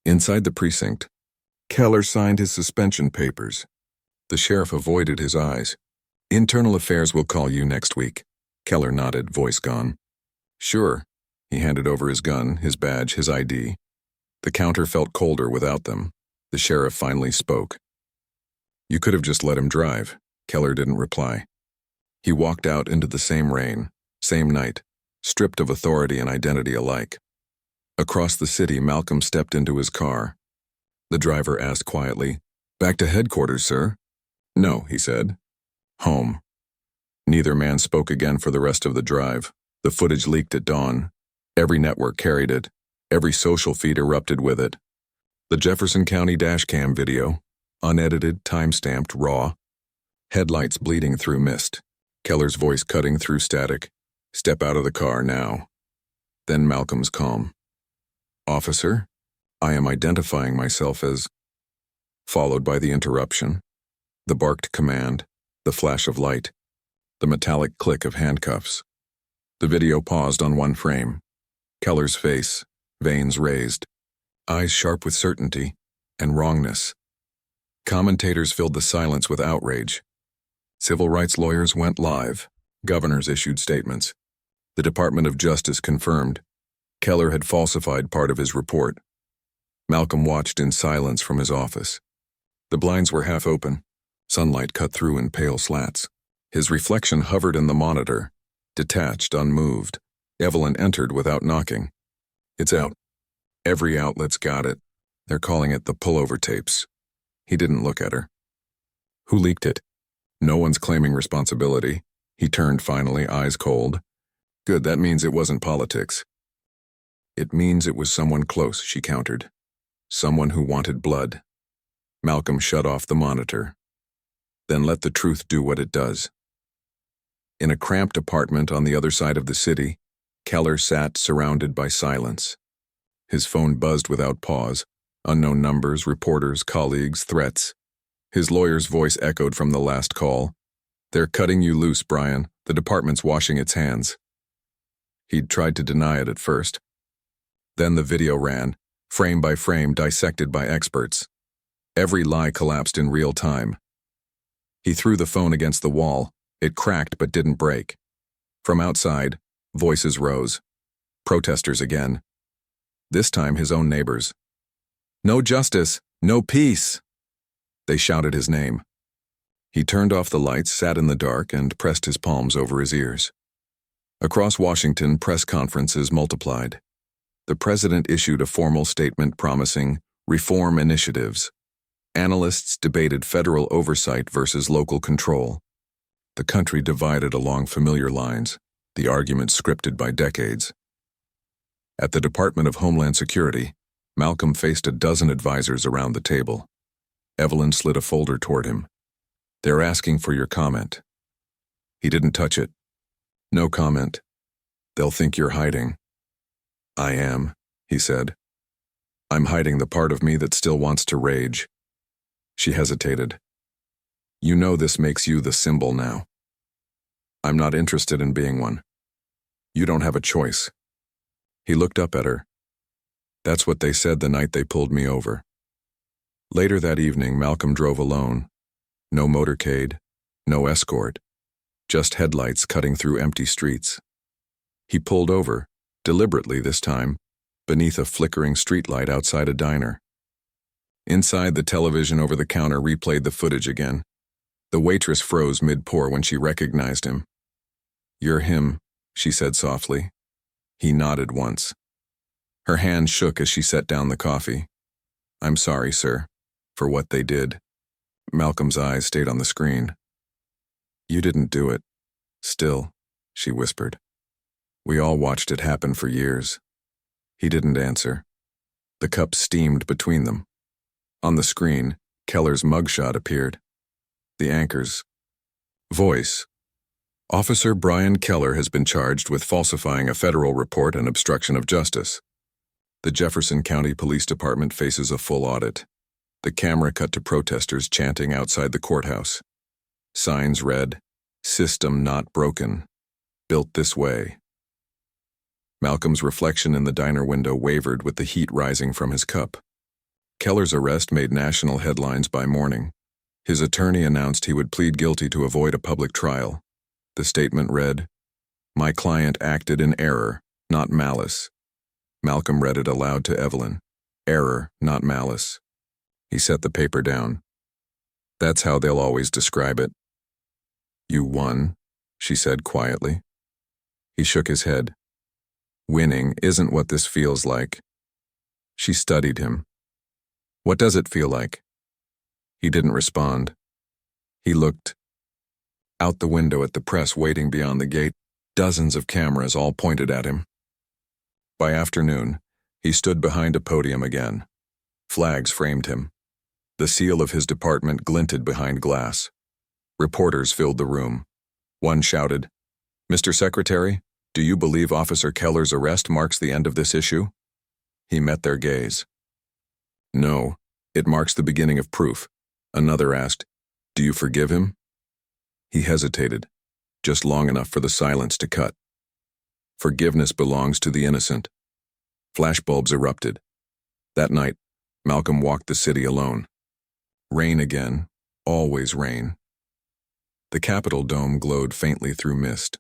Inside the precinct, Keller signed his suspension papers. The sheriff avoided his eyes. Internal Affairs will call you next week. Keller nodded, voice gone. Sure. He handed over his gun, his badge, his ID. The counter felt colder without them. The sheriff finally spoke. You could have just let him drive. Keller didn't reply. He walked out into the same rain, same night, stripped of authority and identity alike. Across the city, Malcolm stepped into his car. The driver asked quietly, Back to headquarters, sir? No, he said. Home. Neither man spoke again for the rest of the drive. The footage leaked at dawn. Every network carried it. Every social feed erupted with it. The Jefferson County dashcam video, unedited, time-stamped, raw. Headlights bleeding through mist. Keller's voice cutting through static. Step out of the car now. Then Malcolm's calm. Officer, I am identifying myself as... Followed by the interruption. The barked command. The flash of light. The metallic click of handcuffs. The video paused on one frame. Keller's face, veins raised. Eyes sharp with certainty and wrongness. Commentators filled the silence with outrage. Civil rights lawyers went live. Governors issued statements. The Department of Justice confirmed Keller had falsified part of his report. Malcolm watched in silence from his office. The blinds were half open. Sunlight cut through in pale slats. His reflection hovered in the monitor, detached, unmoved. Evelyn entered without knocking. It's out. Every outlet's got it. They're calling it the pullover tapes. He didn't look at her. Who leaked it? No one's claiming responsibility. He turned finally, eyes cold. Good, that means it wasn't politics. It means it was someone close, she countered. Someone who wanted blood. Malcolm shut off the monitor. Then let the truth do what it does. In a cramped apartment on the other side of the city, Keller sat surrounded by silence. His phone buzzed without pause. Unknown numbers, reporters, colleagues, threats. His lawyer's voice echoed from the last call. "They're cutting you loose, Brian. The department's washing its hands." He'd tried to deny it at first. Then the video ran, frame by frame, dissected by experts. Every lie collapsed in real time. He threw the phone against the wall. It cracked but didn't break. From outside, voices rose. Protesters again. This time his own neighbors. "No justice! No peace!" They shouted his name. He turned off the lights, sat in the dark, and pressed his palms over his ears. Across Washington, press conferences multiplied. The president issued a formal statement promising reform initiatives. Analysts debated federal oversight versus local control. The country divided along familiar lines, the arguments scripted by decades. At the Department of Homeland Security, Malcolm faced a dozen advisors around the table. Evelyn slid a folder toward him. "They're asking for your comment." He didn't touch it. "No comment. They'll think you're hiding." "I am," he said. "I'm hiding the part of me that still wants to rage." She hesitated. "You know this makes you the symbol now." "I'm not interested in being one. You don't have a choice." He looked up at her. "That's what they said the night they pulled me over." Later that evening, Malcolm drove alone. No motorcade, no escort, just headlights cutting through empty streets. He pulled over, deliberately this time, beneath a flickering streetlight outside a diner. Inside, the television over the counter replayed the footage again. The waitress froze mid-pour when she recognized him. "You're him," she said softly. He nodded once. Her hand shook as she set down the coffee. "I'm sorry, sir, for what they did." Malcolm's eyes stayed on the screen. "You didn't do it. Still," she whispered. "We all watched it happen for years." He didn't answer. The cup steamed between them. On the screen, Keller's mugshot appeared. The anchor's voice. "Officer Brian Keller has been charged with falsifying a federal report and obstruction of justice." The Jefferson County Police Department faces a full audit. The camera cut to protesters chanting outside the courthouse. Signs read, "System not broken. Built this way." Malcolm's reflection in the diner window wavered with the heat rising from his cup. Keller's arrest made national headlines by morning. His attorney announced he would plead guilty to avoid a public trial. The statement read, "My client acted in error, not malice." Malcolm read it aloud to Evelyn. "Error, not malice." He set the paper down. "That's how they'll always describe it." "You won," she said quietly. He shook his head. "Winning isn't what this feels like." She studied him. "What does it feel like?" He didn't respond. He looked out the window at the press waiting beyond the gate, dozens of cameras all pointed at him. By afternoon, he stood behind a podium again. Flags framed him. The seal of his department glinted behind glass. Reporters filled the room. One shouted, "Mr. Secretary, do you believe Officer Keller's arrest marks the end of this issue?" He met their gaze. "No, it marks the beginning of proof." Another asked, "Do you forgive him?" He hesitated, just long enough for the silence to cut. Forgiveness belongs to the innocent. Flashbulbs erupted. That night, Malcolm walked the city alone. Rain again, always rain. The Capitol dome glowed faintly through mist.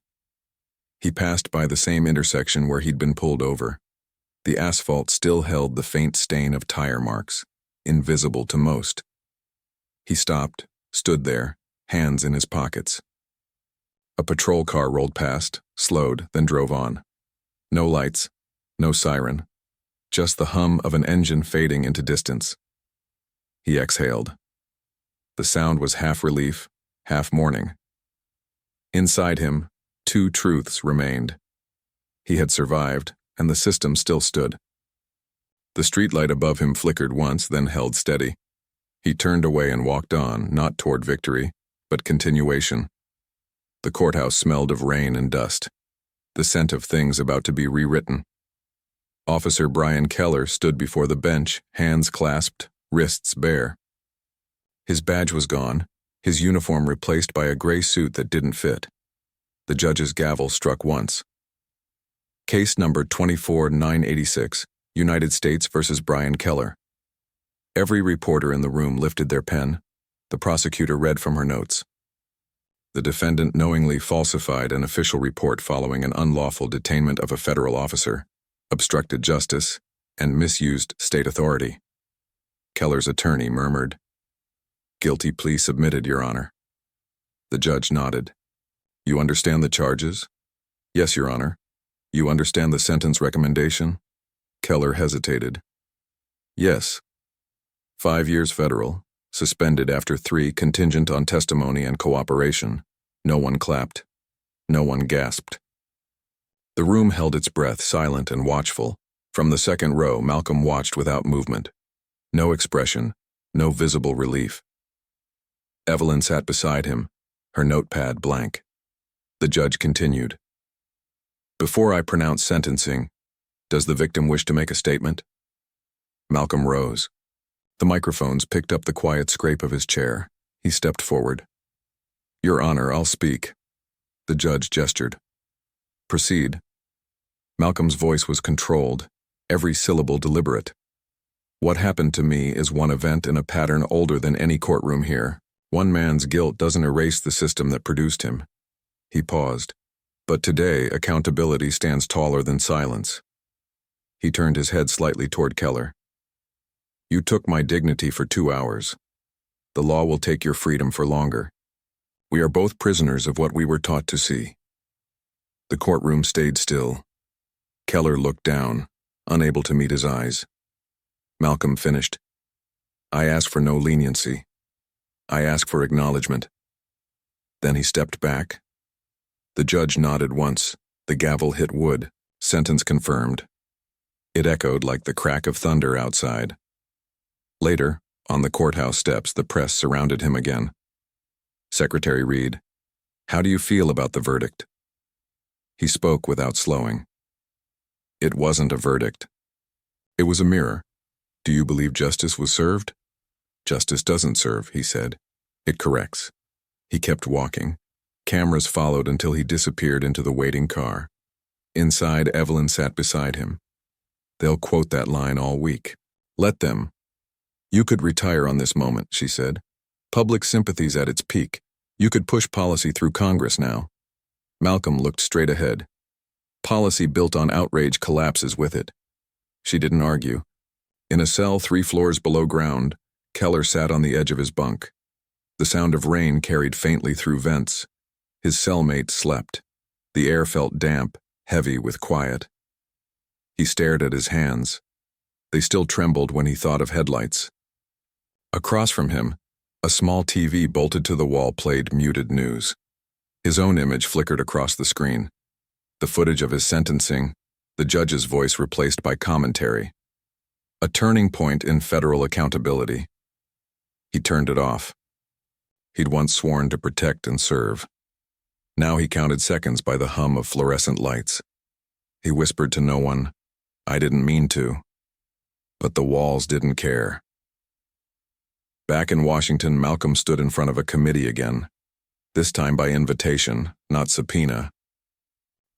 He passed by the same intersection where he'd been pulled over. The asphalt still held the faint stain of tire marks, invisible to most. He stopped, stood there, hands in his pockets. A patrol car rolled past, slowed, then drove on. No lights, no siren, just the hum of an engine fading into distance. He exhaled. The sound was half relief, half mourning. Inside him, two truths remained. He had survived, and the system still stood. The streetlight above him flickered once, then held steady. He turned away and walked on, not toward victory, but continuation. The courthouse smelled of rain and dust, the scent of things about to be rewritten. Officer Brian Keller stood before the bench, hands clasped, wrists bare. His badge was gone, his uniform replaced by a gray suit that didn't fit. The judge's gavel struck once. Case number 24986, United States versus Brian Keller. Every reporter in the room lifted their pen. The prosecutor read from her notes. The defendant knowingly falsified an official report following an unlawful detainment of a federal officer, obstructed justice, and misused state authority. Keller's attorney murmured, "Guilty plea submitted, Your Honor." The judge nodded. "You understand the charges?" "Yes, Your Honor." "You understand the sentence recommendation?" Keller hesitated. "Yes. 5 years federal, suspended after 3 contingent on testimony and cooperation." No one clapped. No one gasped. The room held its breath, silent and watchful. From the second row, Malcolm watched without movement. No expression, no visible relief. Evelyn sat beside him, her notepad blank. The judge continued. "Before I pronounce sentencing, does the victim wish to make a statement?" Malcolm rose. The microphones picked up the quiet scrape of his chair. He stepped forward. "Your Honor, I'll speak." The judge gestured. "Proceed." Malcolm's voice was controlled, every syllable deliberate. "What happened to me is one event in a pattern older than any courtroom here. One man's guilt doesn't erase the system that produced him." He paused. "But today, accountability stands taller than silence." He turned his head slightly toward Keller. "You took my dignity for 2 hours. The law will take your freedom for longer. We are both prisoners of what we were taught to see." The courtroom stayed still. Keller looked down, unable to meet his eyes. Malcolm finished. "I ask for no leniency. I ask for acknowledgement." Then he stepped back. The judge nodded once. The gavel hit wood. Sentence confirmed. It echoed like the crack of thunder outside. Later, on the courthouse steps, the press surrounded him again. Secretary Reed, "How do you feel about the verdict?" He spoke without slowing. "It wasn't a verdict. It was a mirror. Do you believe justice was served?" "Justice doesn't serve," he said. "It corrects." He kept walking. Cameras followed until he disappeared into the waiting car. Inside, Evelyn sat beside him. "They'll quote that line all week. Let them." "You could retire on this moment," she said. "Public sympathy's at its peak. You could push policy through Congress now." Malcolm looked straight ahead. Policy built on outrage collapses with it. She didn't argue. In a cell 3 floors below ground, Keller sat on the edge of his bunk. The sound of rain carried faintly through vents. His cellmate slept. The air felt damp, heavy with quiet. He stared at his hands. They still trembled when he thought of headlights. Across from him, a small TV bolted to the wall played muted news. His own image flickered across the screen. The footage of his sentencing, the judge's voice replaced by commentary. A turning point in federal accountability. He turned it off. He'd once sworn to protect and serve. Now he counted seconds by the hum of fluorescent lights. He whispered to no one, "I didn't mean to." But the walls didn't care. Back in Washington, Malcolm stood in front of a committee again. This time by invitation, not subpoena.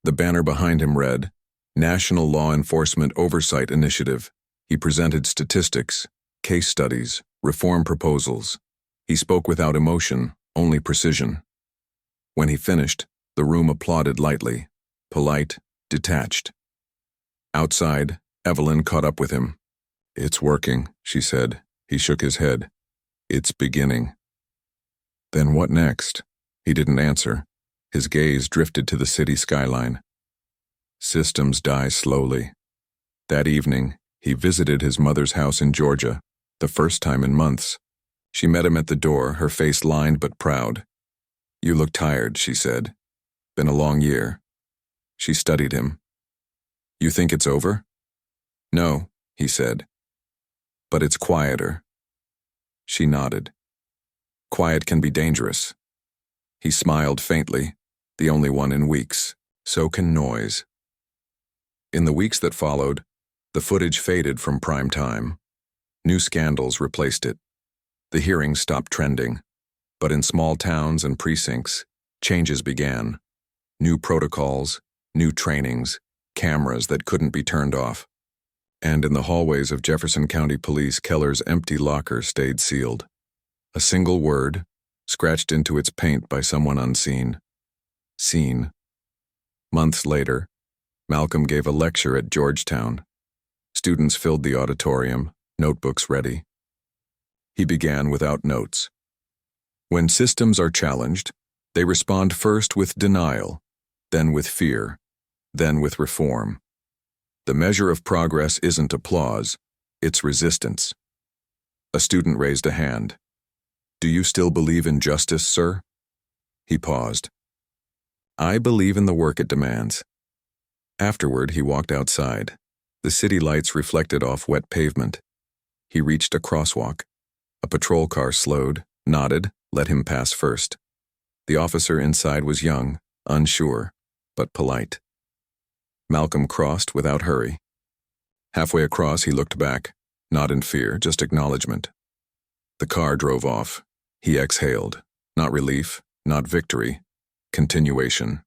The banner behind him read, "National Law Enforcement Oversight Initiative." He presented statistics, case studies, reform proposals. He spoke without emotion, only precision. When he finished, the room applauded lightly, polite, detached. Outside, Evelyn caught up with him. "It's working," she said. He shook his head. "It's beginning." Then what next? He didn't answer. His gaze drifted to the city skyline. Systems die slowly. That evening, he visited his mother's house in Georgia, the first time in months. She met him at the door, her face lined but proud. "You look tired," she said. "Been a long year." She studied him. "You think it's over?" "No," he said. "But it's quieter." She nodded. "Quiet can be dangerous." He smiled faintly, the only one in weeks. So can noise. In the weeks that followed, the footage faded from prime time. New scandals replaced it. The hearings stopped trending. But in small towns and precincts, changes began. New protocols, new trainings, cameras that couldn't be turned off. And in the hallways of Jefferson County Police, Keller's empty locker stayed sealed. A single word, scratched into its paint by someone unseen. Seen. Months later, Malcolm gave a lecture at Georgetown. Students filled the auditorium, notebooks ready. He began without notes. When systems are challenged, they respond first with denial, then with fear, then with reform. The measure of progress isn't applause, it's resistance. A student raised a hand. "Do you still believe in justice, sir?" He paused. "I believe in the work it demands." Afterward, he walked outside. The city lights reflected off wet pavement. He reached a crosswalk. A patrol car slowed, nodded, let him pass first. The officer inside was young, unsure, but polite. Malcolm crossed without hurry. Halfway across, he looked back, not in fear, just acknowledgement. The car drove off. He exhaled. Not relief, not victory, continuation.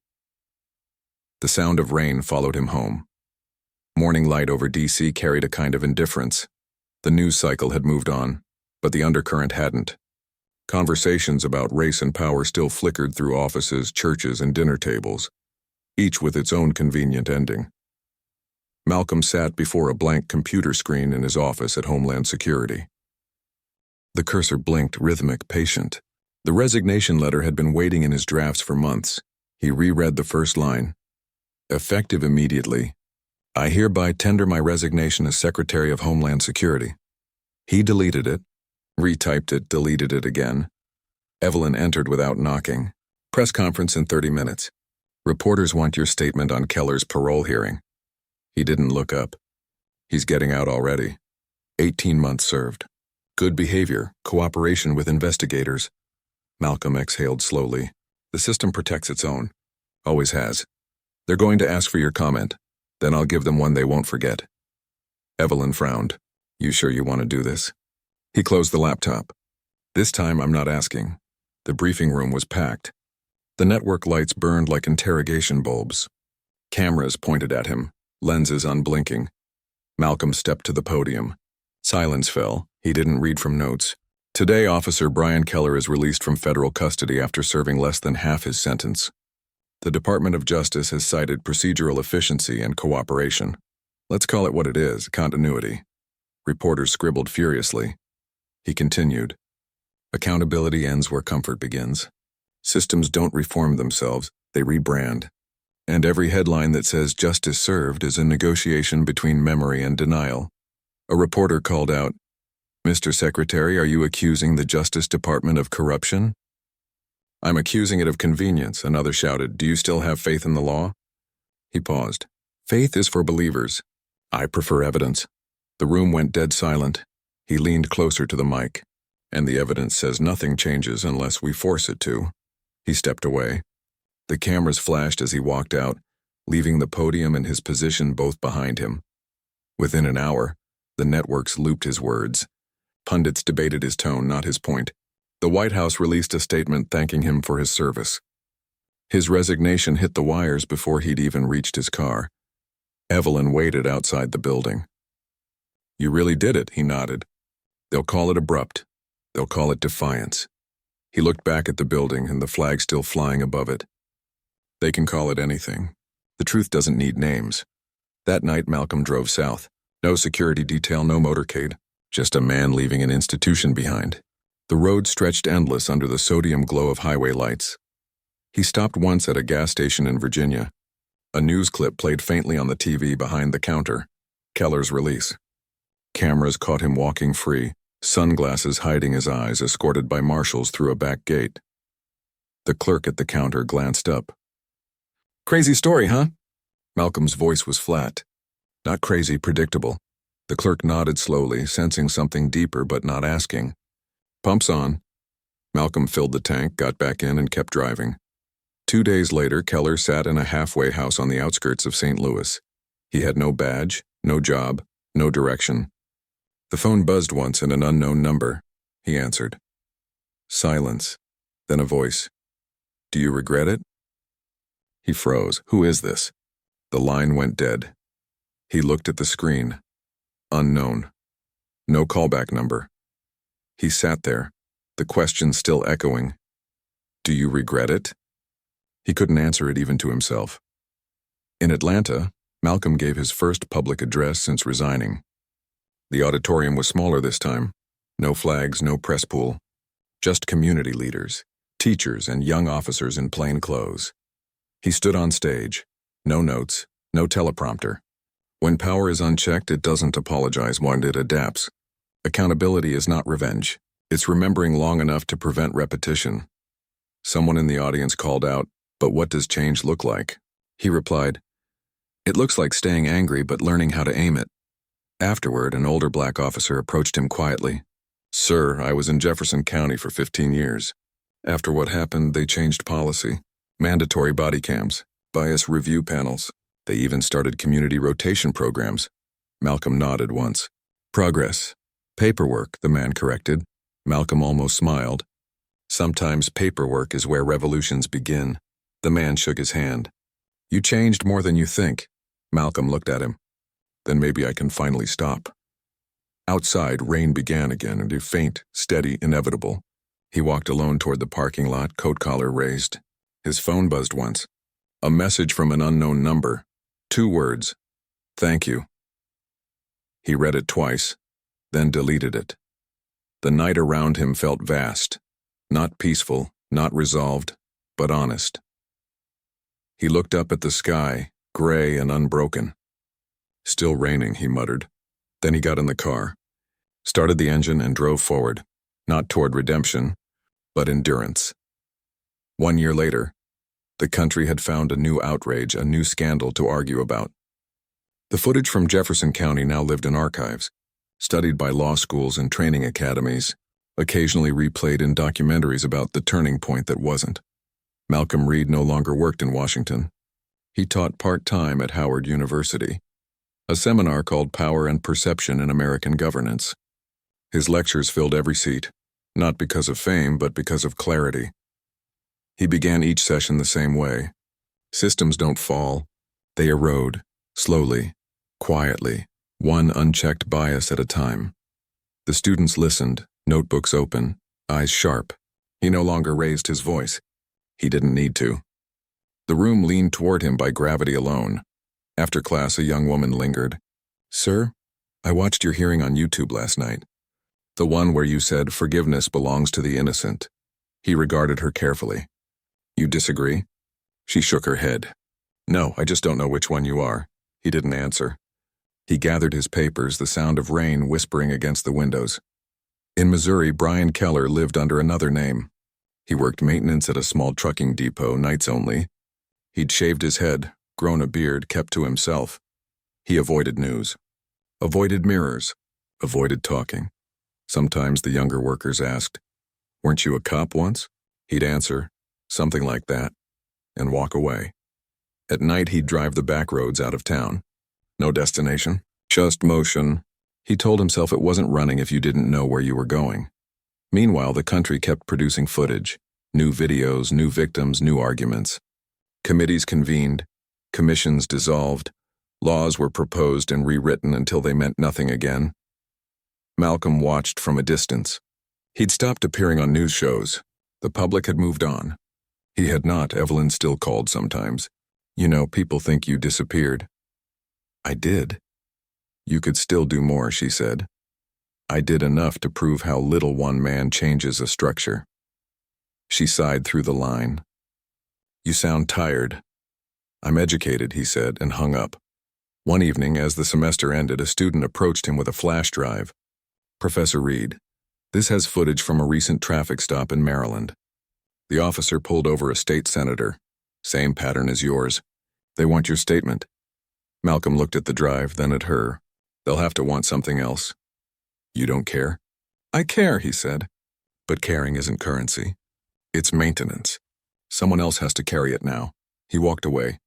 The sound of rain followed him home. Morning light over D.C. carried a kind of indifference. The news cycle had moved on, but the undercurrent hadn't. Conversations about race and power still flickered through offices, churches, and dinner tables, each with its own convenient ending. Malcolm sat before a blank computer screen in his office at Homeland Security. The cursor blinked, rhythmic, patient. The resignation letter had been waiting in his drafts for months. He reread the first line. "Effective immediately. I hereby tender my resignation as Secretary of Homeland Security." He deleted it, retyped it, deleted it again. Evelyn entered without knocking. "Press conference in 30 minutes. Reporters want your statement on Keller's parole hearing." He didn't look up. "He's getting out already. 18 months served. Good behavior, cooperation with investigators." Malcolm exhaled slowly. "The system protects its own. Always has. They're going to ask for your comment. Then I'll give them one they won't forget." Evelyn frowned. "You sure you want to do this?" He closed the laptop. "This time I'm not asking." The briefing room was packed. The network lights burned like interrogation bulbs. Cameras pointed at him, lenses unblinking. Malcolm stepped to the podium. Silence fell. He didn't read from notes. "Today, Officer Brian Keller is released from federal custody after serving less than half his sentence. The Department of Justice has cited procedural efficiency and cooperation. Let's call it what it is, continuity." Reporters scribbled furiously. He continued. "Accountability ends where comfort begins. Systems don't reform themselves, they rebrand. And every headline that says justice served is a negotiation between memory and denial." A reporter called out, "Mr. Secretary, are you accusing the Justice Department of corruption?" "I'm accusing it of convenience," another shouted. "Do you still have faith in the law?" He paused. "Faith is for believers. I prefer evidence." The room went dead silent. He leaned closer to the mic. "And the evidence says nothing changes unless we force it to." He stepped away. The cameras flashed as he walked out, leaving the podium and his position both behind him. Within an hour, the networks looped his words. Pundits debated his tone, not his point. The White House released a statement thanking him for his service. His resignation hit the wires before he'd even reached his car. Evelyn waited outside the building. "You really did it," he nodded. "They'll call it abrupt. They'll call it defiance." He looked back at the building and the flag still flying above it. "They can call it anything. The truth doesn't need names." That night, Malcolm drove south. No security detail, no motorcade. Just a man leaving an institution behind. The road stretched endless under the sodium glow of highway lights. He stopped once at a gas station in Virginia. A news clip played faintly on the TV behind the counter. Keller's release. Cameras caught him walking free, sunglasses hiding his eyes, escorted by marshals through a back gate. The clerk at the counter glanced up. "Crazy story, huh?" Malcolm's voice was flat. "Not crazy, predictable." The clerk nodded slowly, sensing something deeper but not asking. "Pumps on." Malcolm filled the tank, got back in, and kept driving. 2 days later, Keller sat in a halfway house on the outskirts of St. Louis. He had no badge, no job, no direction. The phone buzzed once and an unknown number. He answered. Silence. Then a voice. Do you regret it? He froze. Who is this? The line went dead. He looked at the screen. Unknown. No callback number. He sat there, the question still echoing. Do you regret it? He couldn't answer it even to himself. In Atlanta, Malcolm gave his first public address since resigning. The auditorium was smaller this time. No flags, no press pool. Just community leaders, teachers, and young officers in plain clothes. He stood on stage. No notes, no teleprompter. When power is unchecked, it doesn't apologize when it adapts. Accountability is not revenge. It's remembering long enough to prevent repetition. Someone in the audience called out, "But what does change look like?" He replied, "It looks like staying angry but learning how to aim it." Afterward, an older black officer approached him quietly. "Sir, I was in Jefferson County for 15 years. After what happened, they changed policy. Mandatory body cams, bias review panels. They even started community rotation programs." Malcolm nodded once. "Progress. Paperwork," the man corrected. Malcolm almost smiled. "Sometimes paperwork is where revolutions begin." The man shook his hand. "You changed more than you think." Malcolm looked at him. "Then maybe I can finally stop." Outside, rain began again, and faint, steady, inevitable. He walked alone toward the parking lot, coat collar raised. His phone buzzed once. A message from an unknown number. 2 words. "Thank you." He read it twice, then deleted it. The night around him felt vast. Not peaceful, not resolved, but honest. He looked up at the sky, gray and unbroken. "Still raining," he muttered. Then he got in the car, started the engine and drove forward, not toward redemption, but endurance. 1 year later, the country had found a new outrage, a new scandal to argue about. The footage from Jefferson County now lived in archives, studied by law schools and training academies, occasionally replayed in documentaries about the turning point that wasn't. Malcolm Reed no longer worked in Washington. He taught part-time at Howard University, a seminar called Power and Perception in American Governance. His lectures filled every seat, not because of fame, but because of clarity. He began each session the same way. Systems don't fall. They erode, slowly, quietly, one unchecked bias at a time. The students listened, notebooks open, eyes sharp. He no longer raised his voice. He didn't need to. The room leaned toward him by gravity alone. After class, a young woman lingered. "Sir, I watched your hearing on YouTube last night. The one where you said forgiveness belongs to the innocent." He regarded her carefully. "You disagree?" She shook her head. "No, I just don't know which one you are." He didn't answer. He gathered his papers, the sound of rain whispering against the windows. In Missouri, Brian Keller lived under another name. He worked maintenance at a small trucking depot, nights only. He'd shaved his head, grown a beard, kept to himself. He avoided news, avoided mirrors, avoided talking. Sometimes the younger workers asked, "Weren't you a cop once?" He'd answer, "Something like that," and walk away. At night, he'd drive the back roads out of town. No destination, just motion. He told himself it wasn't running if you didn't know where you were going. Meanwhile, the country kept producing footage, new videos, new victims, new arguments. Committees convened, commissions dissolved, laws were proposed and rewritten until they meant nothing again. Malcolm watched from a distance. He'd stopped appearing on news shows. The public had moved on. He had not, Evelyn still called sometimes. "You know, people think you disappeared." "I did." "You could still do more," she said. "I did enough to prove how little one man changes a structure." She sighed through the line. "You sound tired." "I'm educated," he said, and hung up. One evening, as the semester ended, a student approached him with a flash drive. "Professor Reed, this has footage from a recent traffic stop in Maryland. The officer pulled over a state senator. Same pattern as yours. They want your statement." Malcolm looked at the drive, then at her. "They'll have to want something else." "You don't care?" "I care," he said. "But caring isn't currency. It's maintenance. Someone else has to carry it now." He walked away,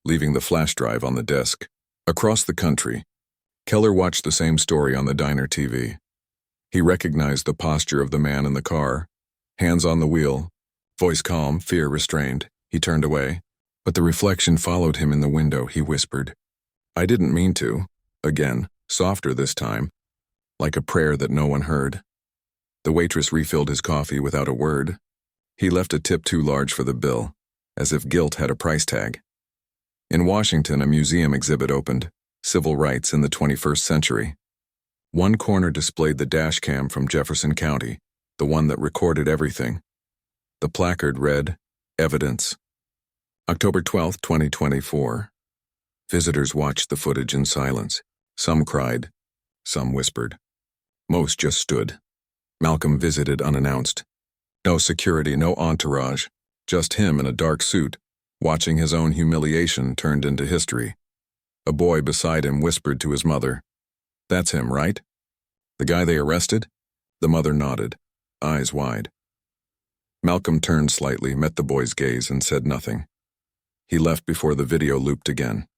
leaving the flash drive on the desk. Across the country, Keller watched the same story on the diner TV. He recognized the posture of the man in the car, hands on the wheel, Voice calm, fear restrained. He turned away, but the reflection followed him in the window. He whispered, "I didn't mean to." Again, softer this time, like a prayer that no one heard. The waitress refilled his coffee without a word. He left a tip too large for the bill, as if guilt had a price tag. In Washington, a museum exhibit opened, Civil Rights in the 21st Century. One corner displayed the dash cam from Jefferson County, the one that recorded everything. The placard read, "Evidence." October 12, 2024. Visitors watched the footage in silence. Some cried, some whispered. Most just stood. Malcolm visited unannounced. No security, no entourage, just him in a dark suit, watching his own humiliation turned into history. A boy beside him whispered to his mother, "That's him, right? The guy they arrested?" The mother nodded, eyes wide. Malcolm turned slightly, met the boy's gaze, and said nothing. He left before the video looped again.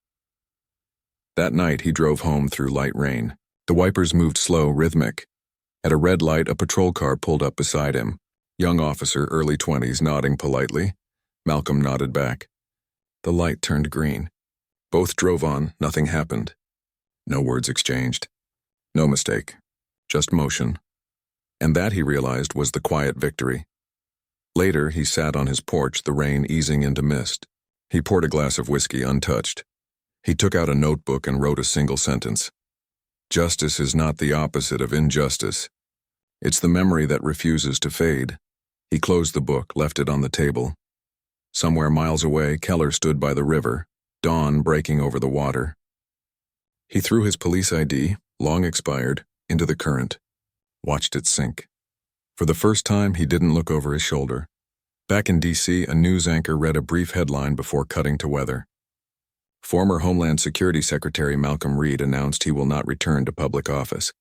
That night, he drove home through light rain. The wipers moved slow, rhythmic. At a red light, a patrol car pulled up beside him. Young officer, early 20s, nodding politely. Malcolm nodded back. The light turned green. Both drove on, nothing happened. No words exchanged. No mistake. Just motion. And that, he realized, was the quiet victory. Later, he sat on his porch, the rain easing into mist. He poured a glass of whiskey untouched. He took out a notebook and wrote a single sentence. Justice is not the opposite of injustice. It's the memory that refuses to fade. He closed the book, left it on the table. Somewhere miles away, Keller stood by the river, dawn breaking over the water. He threw his police ID, long expired, into the current, watched it sink. For the first time, he didn't look over his shoulder. Back in D.C., a news anchor read a brief headline before cutting to weather. Former Homeland Security Secretary Malcolm Reed announced he will not return to public office.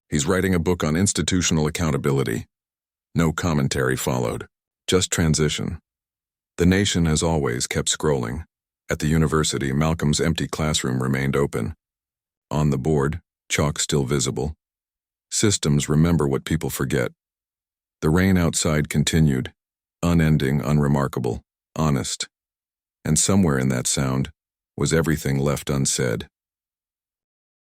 He's writing a book on institutional accountability. No commentary followed, just transition. The nation has always kept scrolling. At the university, Malcolm's empty classroom remained open. On the board, chalk still visible. Systems remember what people forget. The rain outside continued, unending, unremarkable, honest. And somewhere in that sound was everything left unsaid.